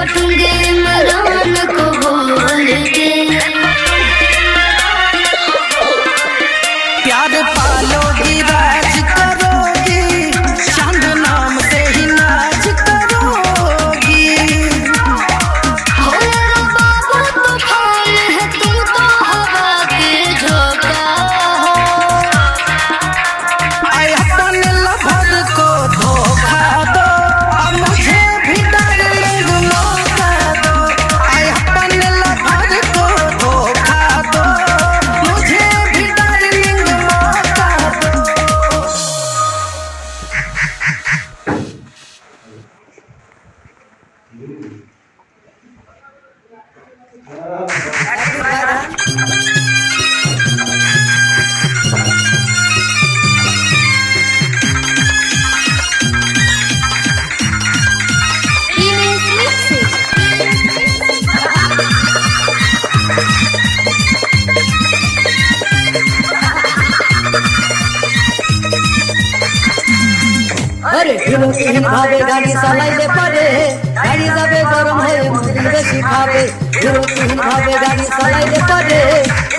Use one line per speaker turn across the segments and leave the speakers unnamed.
रखेंगे इमरान को बोल के।
प्यार पालोगी राज करोगी, चांद नाम से ही नाच करोगी।
हो मेरा बाबू तूफान है, तू तो हवा के झोंका हो।
आए अपन लवर को धोखा दो, अब मुझे भी डार्लिंग मौका दो। आए अपन लवर को धोखा दो, मुझे भी डार्लिंग मौका दो।
अरे किलो तीन भावे गाड़ी चालाইলে পারে, গাড়ি যাবে গরম হয়ে মুরগি বেশি খাবে। কিলো तीन ভাবে গাড়ি চালাইলে পারে,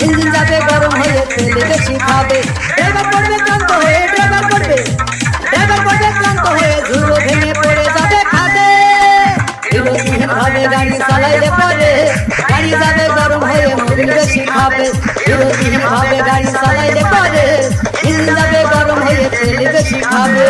ইঞ্জিন যাবে গরম হয়ে তেল বেশি খাবে। ড্রাইভার পড়বে ক্লান্ত হয়ে, ড্রাইভার পড়বে ক্লান্ত হয়ে ঝুড়ো ভেঙে পড়ে যাবে খাদে। কিলো तीन ভাবে গাড়ি চালাইলে পারে, গাড়ি যাবে গরম হয়ে মুরগি বেশি খাবে। কিলো तीन ভাবে গাড়ি চালাইলে পারে, ইঞ্জিন যাবে গরম হয়ে তেল বেশি খাবে।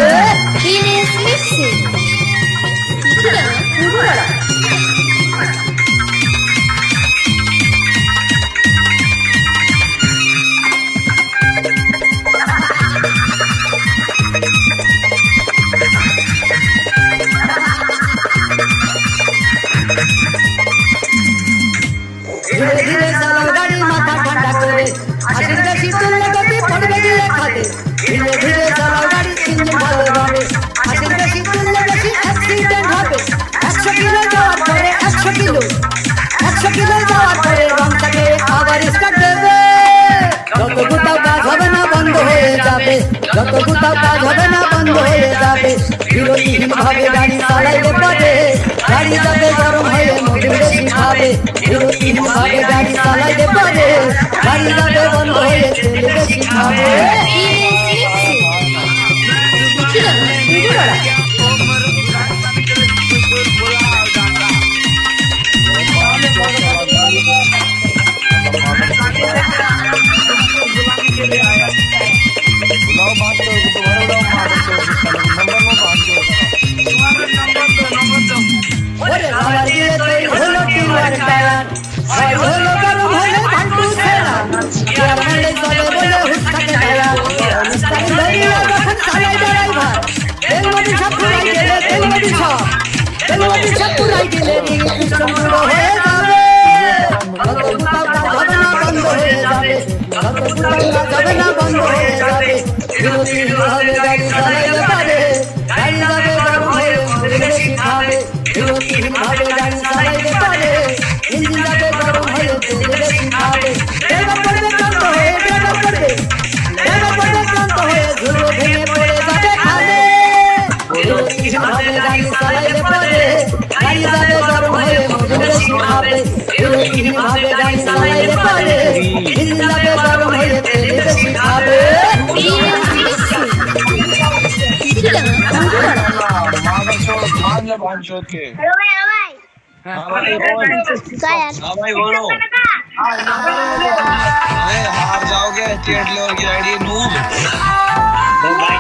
ধীরে ধীরে চালাও গাড়ি মাথা ঠান্ডা করে, হাসির বেশি তুললে গতি পড়বে গিয়ে খাদে। ধীরে ধীরে চালাও গাড়ি ইঞ্জিন ভালো হবে, হাসির বেশি তুললে বেশি অ্যাক্সিডেন্ট হবে। 100 কিলো যাওয়ার পরে 100 কিলো যাওয়ার পরে রংটাকে আবার স্টার্ট দেবে। যত কোথাও কাজ হবে না বন্ধ হয়ে যাবে, যত কোথাও কাজ হবে না বন্ধ হয়ে যাবে। বিরতিহীন ভাবে গাড়ি চালাইলে পরে, গাড়ি যাবে গরম হয়ে মুরগি বেশি খাবে। বিরতিহীন ভাবে গাড়ি চালাইলে পরে, গাড়ি যাবে বন্ধ হয়ে তেল বেশি খাবে। ওরে বাবার গিয়ে তৈরি হলো টিউবার টায়ার, হয় হলো গরম হলে ভান্ডু ছেড়া। টিয়ার মারলে চলে বলে হুট থাকে ঢেলা, অনুষ্ঠান ধরিয়ে যখন চালাই ড্রাইভার। তেলমতি সব পুরাই গেলে তেলমতি সব পুরাই গেলে পিছন পুরো হয়ে যাবে। যত কোথাও কাজ হবে না বন্ধ হয়ে যাবে, যত কোথাও কাজ হবে না বন্ধ হয়ে যাবে। বিরতিহীন ভাবে গাড়ি চালাইলে পারে, গাড়ি যাবে গরম হয়ে মুরগি বেশি খাবে। বিরতিহীন ভাবে গাড়ি চালাইলে পারে, ইঞ্জিন যাবে গরম হয়ে তেল বেশি খাবে। ড্রাইভার পড়বে ক্লান্ত হয়ে, ড্রাইভার পড়বে ক্লান্ত হয়ে ঝুড়ো ভেঙে পড়ে যাবে খাদে। বিরতিহীন ভাবে গাড়ি চালাইলে পারে, গাড়ি যাবে গরম হয়ে মুরগি বেশি খাবে। বিরতিহীন ভাবে গাড়ি চালাইলে পারে, ইঞ্জিন যাবে গরম হয়ে তেল বেশি খাবে।
भाई बोलो हार जाओगे स्टेट लेवल की आईडी नूब भाई